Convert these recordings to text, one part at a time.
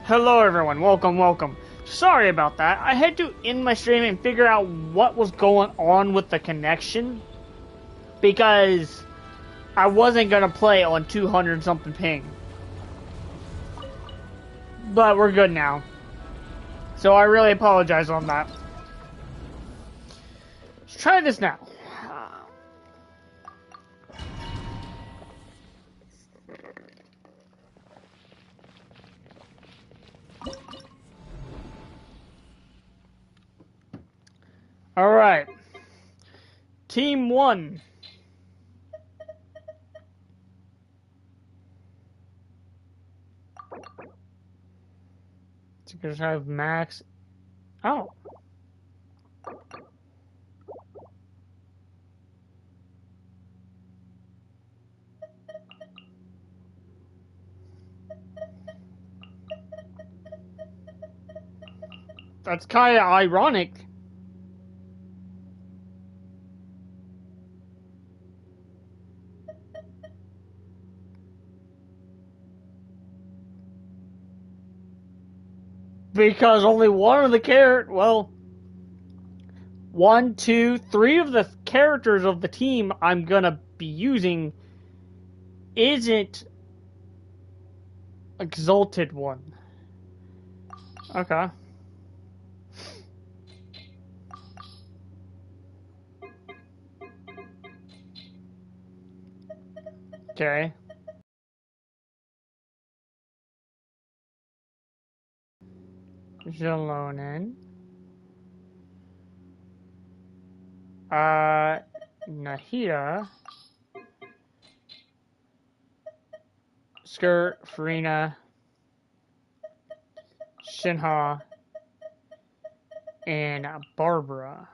Hello everyone, welcome. Sorry about that. I had to end my stream and figure out what was going on with the connection. Because I wasn't gonna play on 200 something ping. But we're good now. So I really apologize on that. Let's try this now. Alright. Team 1. So gonna have Max. Oh. That's kinda ironic. Because only one of the one, two, three of the characters of the team I'm gonna be using isn't Exalted one. Okay. Okay. Jalonen. Nahida. Skirt, Farina, Shinha, and Barbara.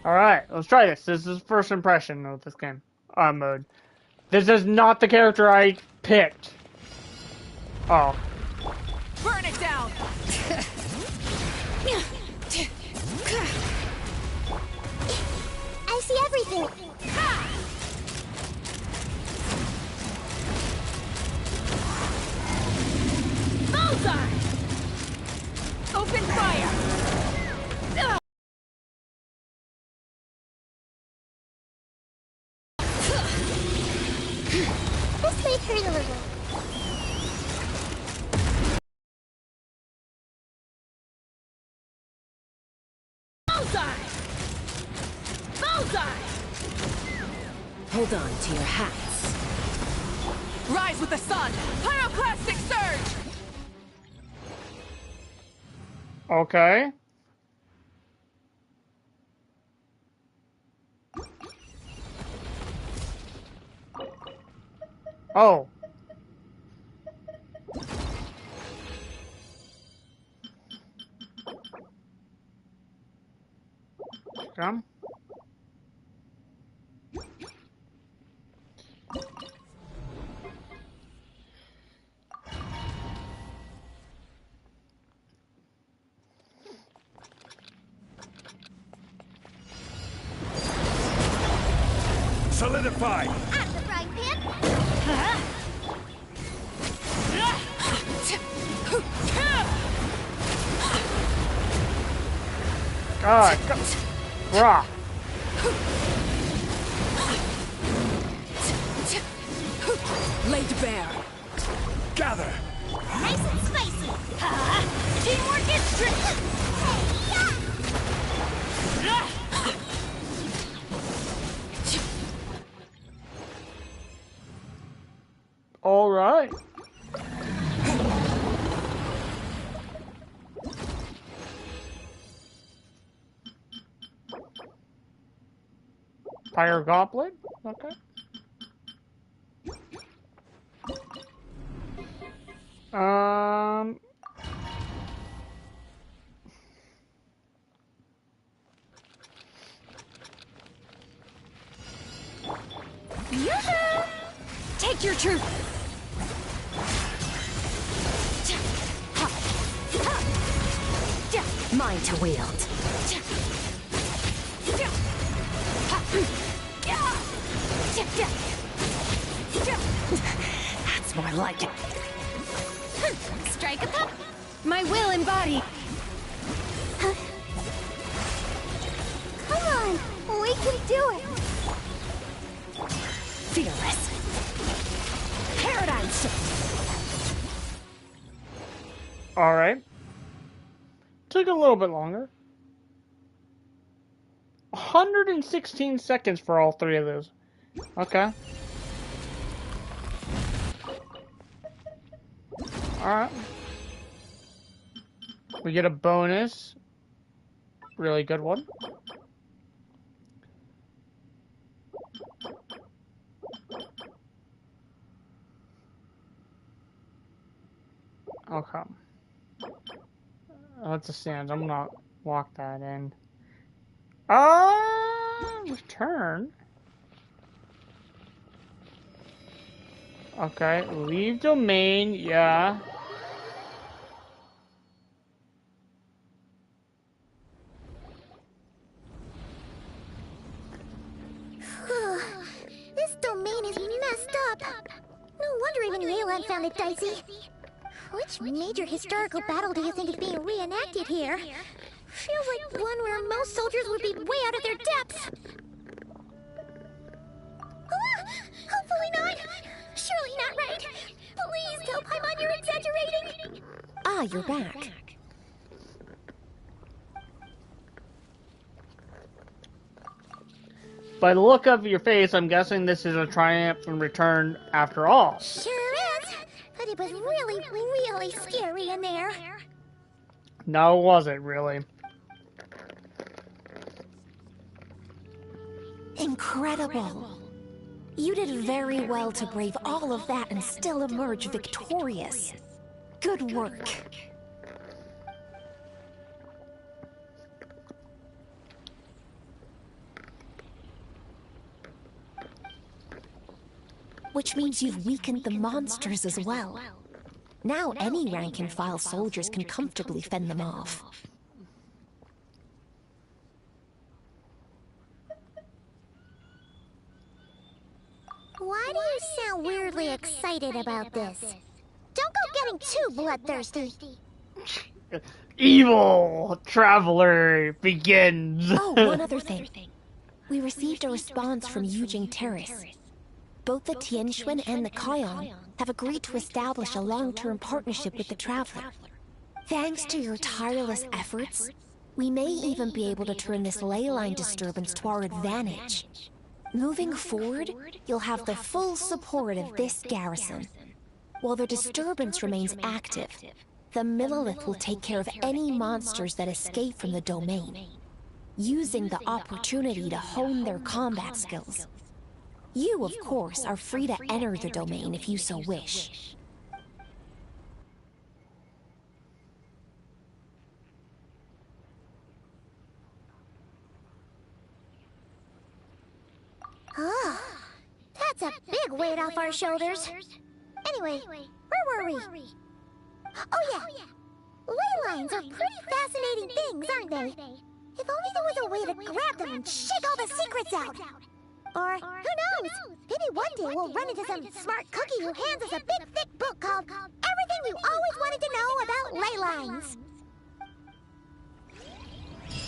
Alright, let's try this. This is first impression of this game. Mode. This is not the character I picked. Oh. Burn it down! I see everything. Bullseye! Open fire! This may hurt a little. Bullseye! Bullseye! Hold on to your hats. Rise with the sun! Pyroclastic surge! Okay. Oh. Come. Solidify! At the frying pan. God. Bruh. Laid bare. Gather! Nice and spicy. Teamwork is strength! All right. Fire Goblet? Okay. Yoo-hoo! Take your truth! Mine to wield. That's more like it. Strike a pop. My will embodied. Come on, we can do it. Fearless. Paradigm shift. Alright. Took a little bit longer. 116 seconds for all three of those. Okay. Alright. We get a bonus. Really good one. Okay. That's a stand. I'm gonna walk that in. Return. Okay, leave domain, yeah. This domain is messed up. No wonder even Yelan found it dicey. Which major historical battle do you think is being reenacted here? Feels like one where most soldiers would be way out of their depths. Hopefully not. Surely not right. Please tell Paimon you're exaggerating. Ah, you're back. By the look of your face, I'm guessing this is a triumphant return after all. Sure is. But it was really, really scary in there. No, it wasn't really. Incredible. You did very well to brave all of that and still emerge victorious. Good work. Which means you've weakened the monsters as well. Now any rank-and-file soldiers can comfortably fend them off. Why do you sound weirdly excited about this? Don't go getting too bloodthirsty. Evil traveler begins. Oh, one other thing. We received a response from Yujing Terrace. Both the Tianxuan and the Kion have agreed to establish a long-term partnership with the Traveler. Thanks to your tireless efforts, we may even be able to turn this ley line disturbance to our advantage. Moving forward, you'll have the full support of this garrison. While the disturbance remains active, the Millelith will take care of any monsters that escape from the domain, using the opportunity to hone their combat skills. You, of course, are free to enter the domain if you so wish. Oh, that's a big weight off our shoulders. Anyway, where were we? Oh yeah, ley lines are pretty fascinating things, aren't they? If only there was a way to grab them and shake all the secrets out. Or, who knows? Maybe one day we'll run into some smart cookie who hands us a big, thick book called Everything You Always Wanted to Know About Ley Lines.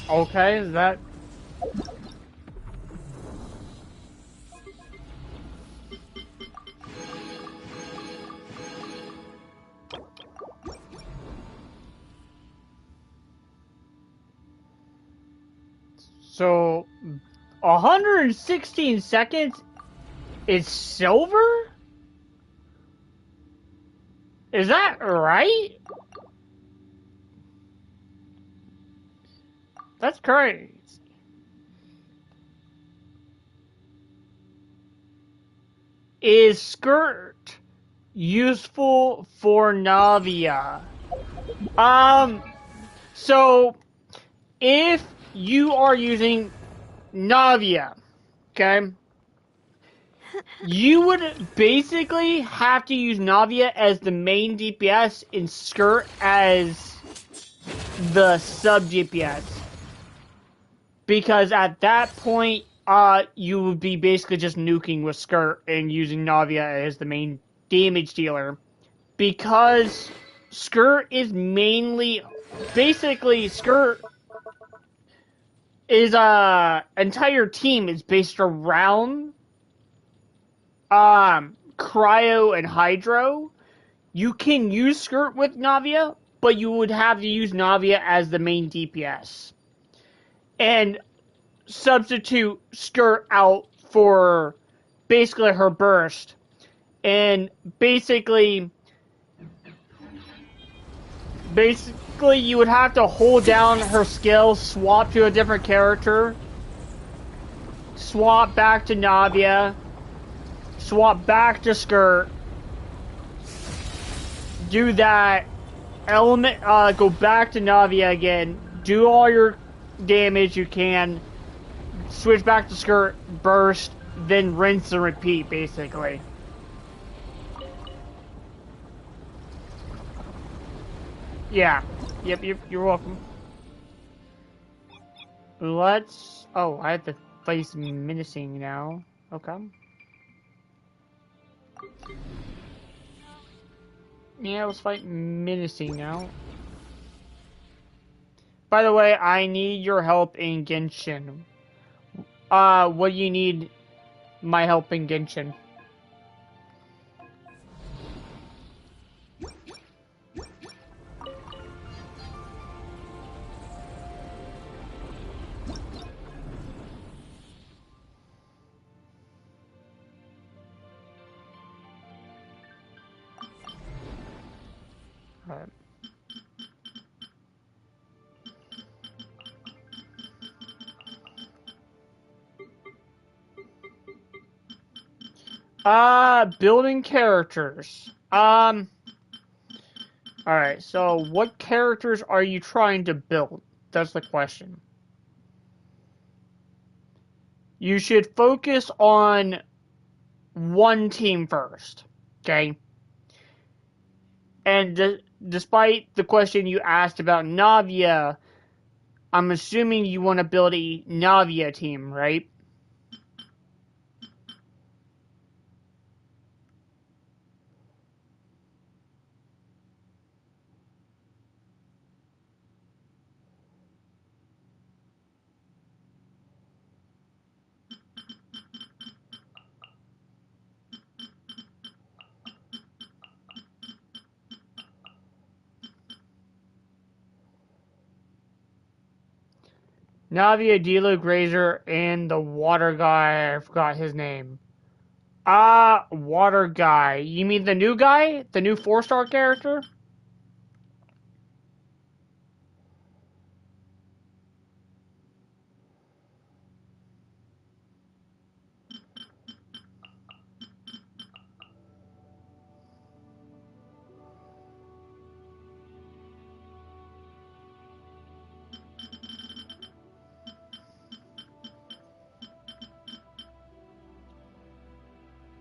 Okay, is that... So, 116 seconds is silver? Is that right? That's crazy. Is skirt useful for Navia? So, if you are using Navia, okay, you would basically have to use Navia as the main DPS and Skirt as the sub DPS. Because at that point, you would be basically just nuking with Skirt and using Navia as the main damage dealer. Because Skirt is mainly... Basically, Skirt is entire team is based around Cryo and Hydro. You can use Skirt with Navia, but you would have to use Navia as the main DPS. And substitute Skirt out for basically her burst. And basically you would have to hold down her skill, swap to a different character, swap back to Navia, swap back to Skirt, do that, go back to Navia again, do all your damage you can, switch back to Skirt, burst, then rinse and repeat, basically. Yeah. Yep, you're welcome. Let's... Oh, I have to face menacing now. Okay. Yeah, let's fight menacing now. By the way, I need your help in Genshin. What do you need my help in Genshin? Building characters. Alright, so what characters are you trying to build? That's the question. You should focus on one team first, okay? And despite the question you asked about Navia, I'm assuming you want to build a Navia team, right? Navia, Dilo, Grazer, and the water guy, I forgot his name. Water guy. You mean the new guy? The new 4-star character?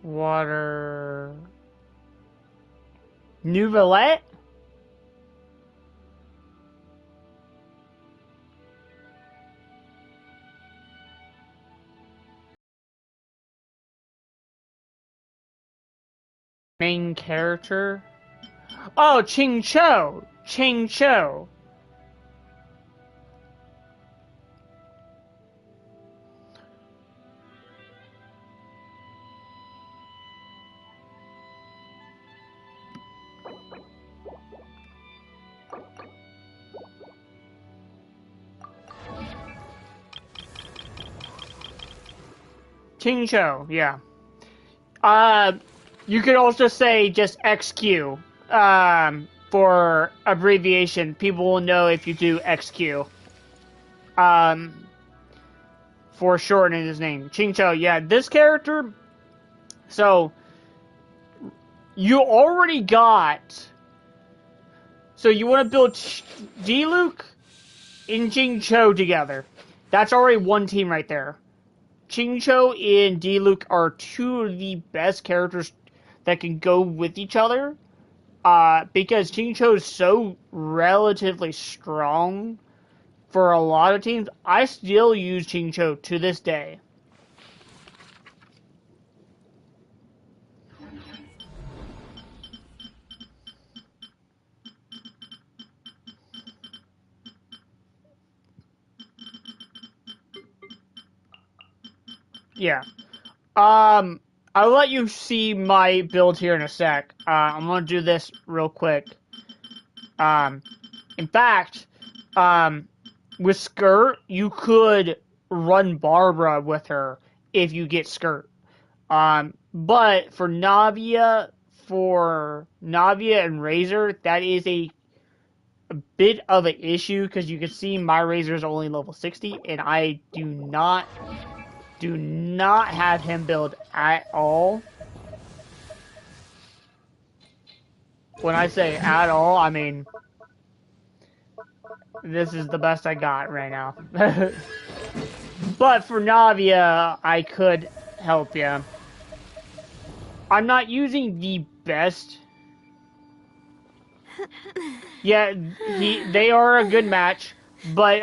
Water... Nouvellette? Main character? Oh, Ching Cho! Ching Cho! Ching Cho, yeah. You could also say just XQ. For abbreviation, people will know if you do XQ. For shortening his name. Ching Cho, yeah, this character... So, you already got... So you want to build D-Luke and Ching Cho together. That's already one team right there. Ching Cho and D-Luke are two of the best characters that can go with each other. Because Ching Cho is so relatively strong for a lot of teams. I still use Ching Cho to this day. Yeah. I'll let you see my build here in a sec. I'm gonna do this real quick. In fact, with Skirt, you could run Barbara with her if you get Skirt. But for Navia and Razor, that is a bit of an issue because you can see my Razor is only level 60, and I do not have him build at all. When I say at all, I mean this is the best I got right now. But for Navia, I could help you. I'm not using the best. Yeah, they are a good match, but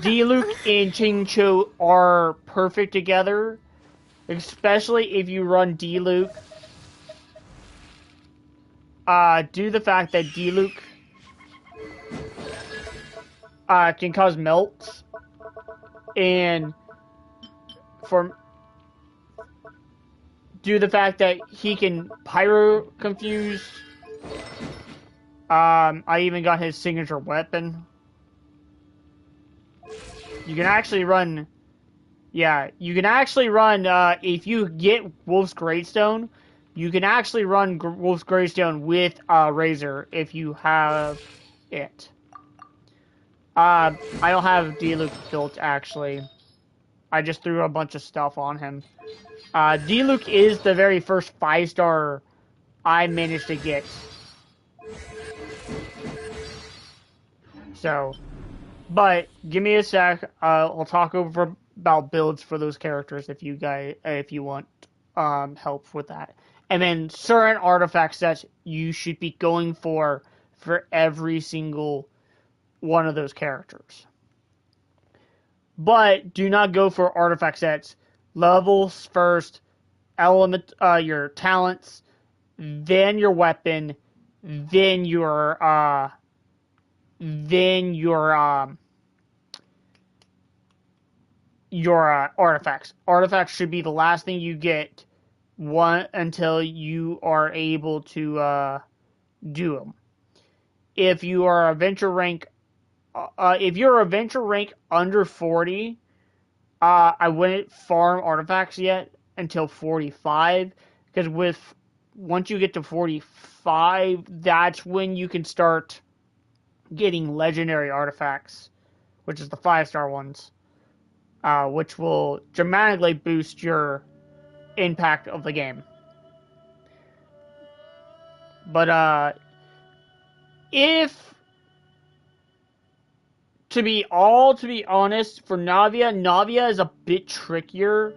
Diluc and Chingchu are perfect together, especially if you run Diluc. Due to the fact that Diluc can cause melts, and due to the fact that he can pyro confuse. I even got his signature weapon. You can actually run. Yeah, you can actually run. If you get Wolf's Greystone, you can actually run Wolf's Greystone with Razor if you have it. I don't have Diluc built actually. I just threw a bunch of stuff on him. Diluc is the very first 5-star I managed to get. So, but give me a sec. We'll talk over about builds for those characters if you want help with that. And then certain artifact sets you should be going for every single one of those characters. But do not go for artifact sets. Levels first, element, your talents, then your weapon, then your artifacts. Artifacts should be the last thing you get until you are able to do them. If you are a venture rank, under 40, I wouldn't farm artifacts yet until 45, because once you get to 45, that's when you can start getting legendary artifacts, which is the 5-star ones, which will dramatically boost your impact of the game. But to be honest, for Navia is a bit trickier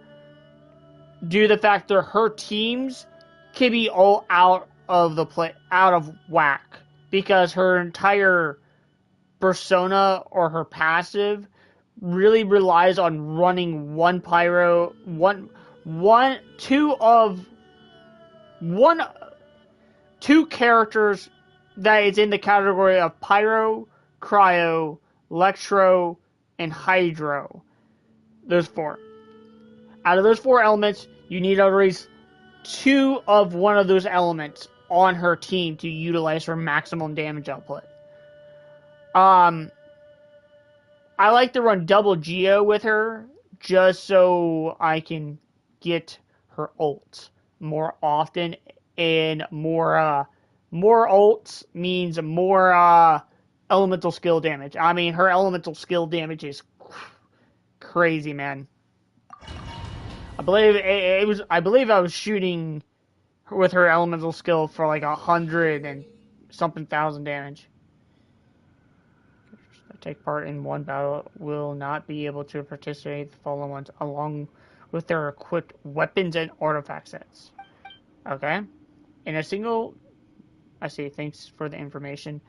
due to the fact that her teams can be all out of whack, because her entire persona or her passive really relies on running one pyro, two characters that is in the category of pyro, cryo, electro, and hydro. Those 4. Out of those 4 elements, you need at least 2 of one of those elements on her team to utilize her maximum damage output. I like to run double Geo with her just so I can get her ult more often, and more ults means more elemental skill damage. I mean, her elemental skill damage is crazy, man. I believe I was shooting with her elemental skill for like 100 and something thousand damage. Take part in one battle will not be able to participate in the following ones along with their equipped weapons and artifact sets. Okay. In a single... I see. Thanks for the information.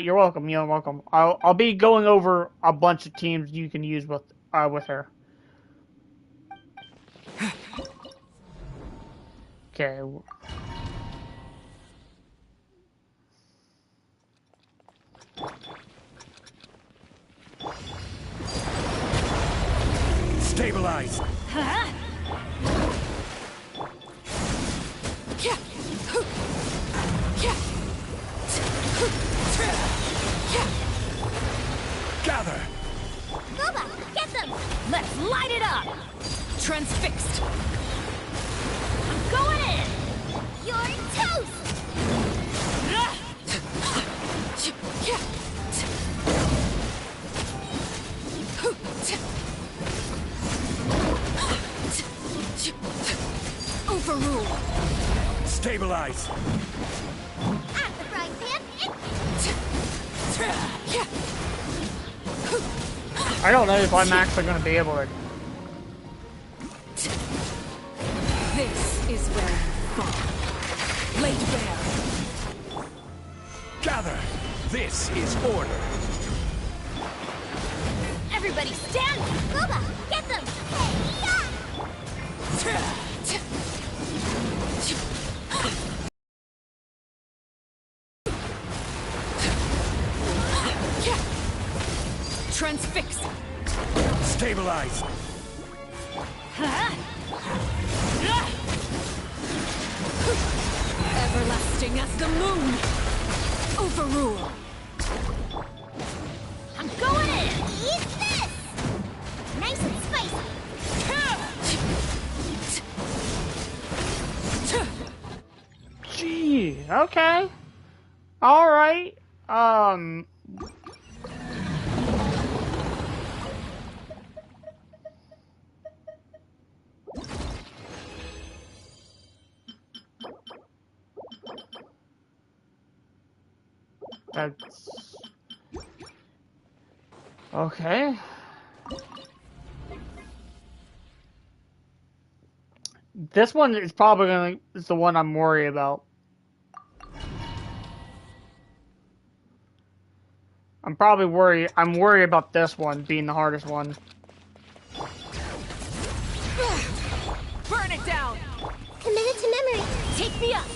You're welcome. You're welcome. I'll be going over a bunch of teams you can use with her. Okay. Stabilize. Transfixed. I'm going in. You're toast. Overrule. Stabilize. At the frying pan. I don't know if I'm actually going to be able to. This is where you fall. Laid bare. Gather. This is order. Everybody stand. Boba, get them. Transfix. Stabilize. Everlasting as the moon. Overrule. I'm going in. Eat this. Nice and spicy. Gee, okay. Alright. That's... Okay. This one is probably is the one I'm worried about. I'm worried about this one being the hardest one. Burn it down. Committed to memory. Take me up.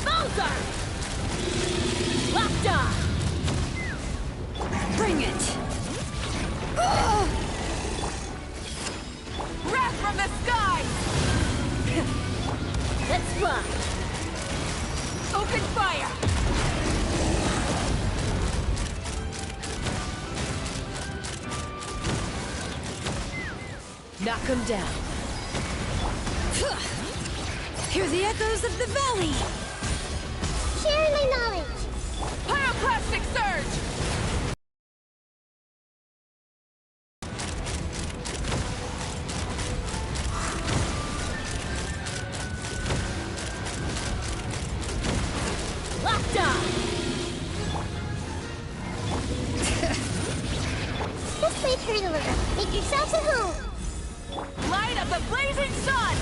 Bowser! Locked on. Bring it. Wrath from the sky. Let's fly. Open fire. Knock him down. Hear the echoes of the valley. Sharing my knowledge. Pyroclastic surge. Locked on. This way, turtler. Make yourselves at home. Light of the blazing sun.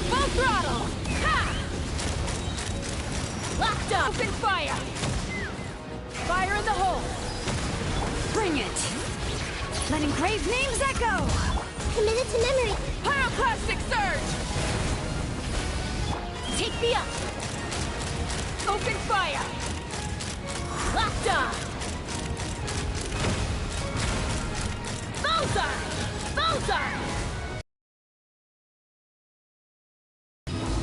Full throttle. Ha! Locked up. Open fire. Fire in the hole. Bring it. Let engraved names echo. Committed to memory. Pyroclastic surge. Take me up. Open fire. Locked on. Bowser! Bowser!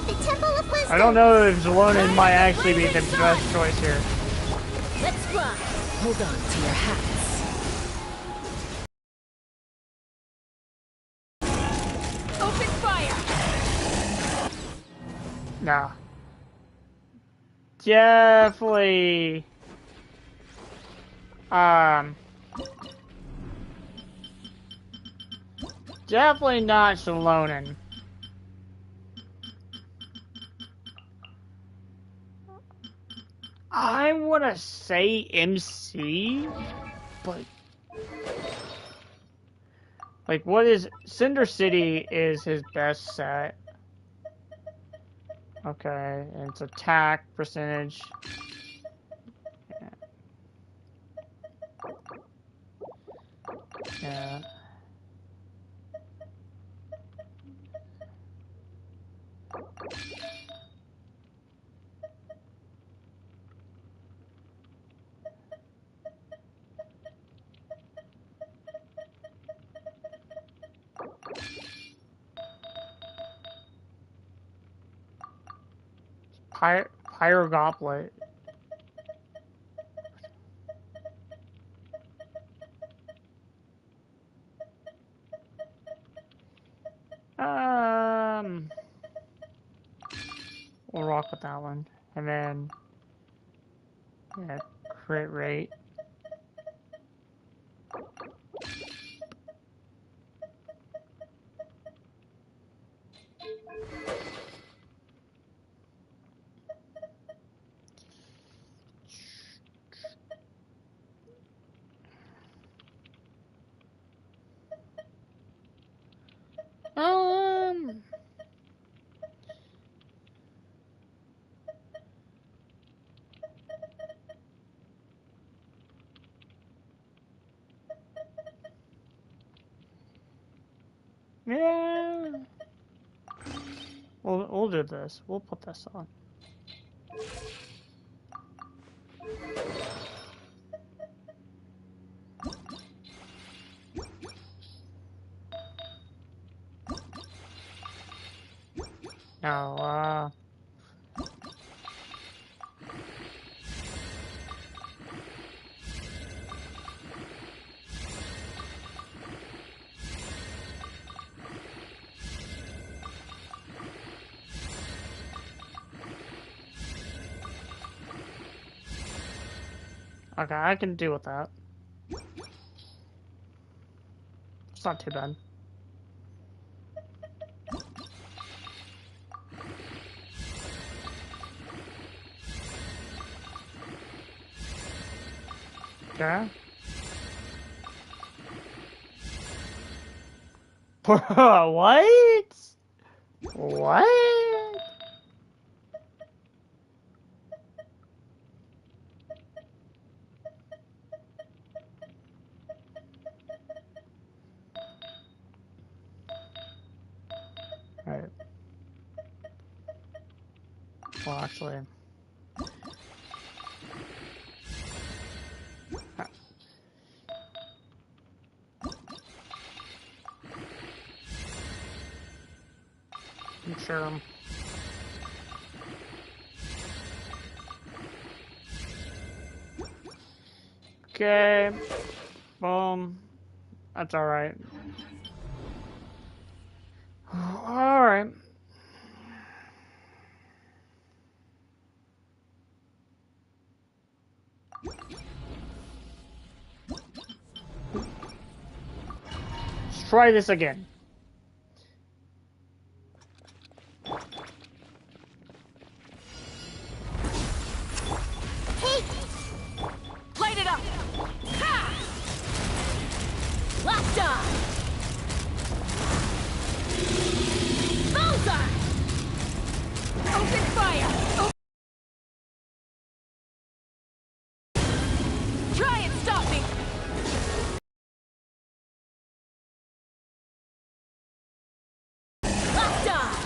The Temple of Wisdom. I don't know if Zelonin might actually be the best choice here. Let's fly. Hold on to your hats. Open fire! Nah. Definitely. Definitely not Zelonin. I want to say MC, but like, what is Cinder City is his best set. Okay, and it's attack percentage. Yeah. Pyro Goblet. We'll rock with that one. And then, yeah, crit rate. Yeah. We'll do this. We'll put this on. Now, okay, I can deal with that. It's not too bad. Okay. What? What? Alright. Well, actually... Sure. Okay. Boom. That's alright. Alright. Let's try this again. Light it up! Ha! Locked on! Bullseye! Open fire! Try and stop me! Locked on!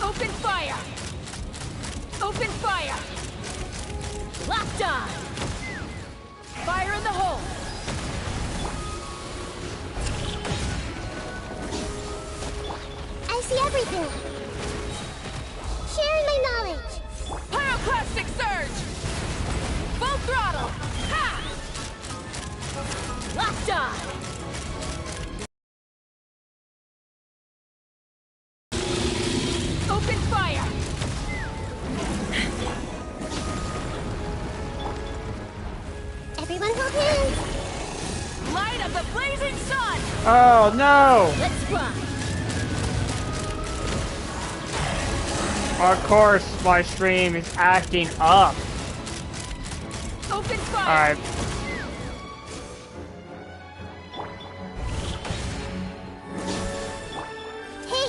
Open fire! Open fire! Locked on! Fire in the hole! I see everything. Sharing my knowledge. Pyroclastic surge! Full throttle! Ha! Locked on! Open fire! Everyone hold hands. Light of the blazing sun! Oh, no! Let's run! Of course, my stream is acting up. Open fire! Alright. Hey,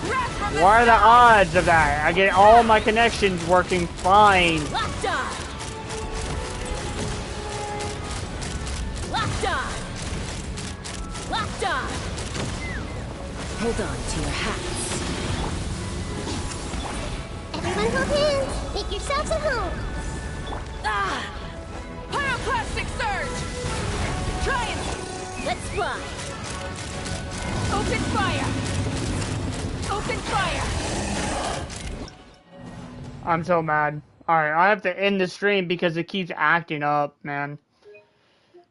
Wrath from the What are the sky! odds of that? I get all my connections working fine. Locked on! Locked on! Locked on! Hold on to your hats. everyone hold hands. Make yourselves at home. Ah! Pyroclastic surge! Try and... Let's run! Open fire! Open fire! I'm so mad. Alright, I have to end the stream because it keeps acting up, man.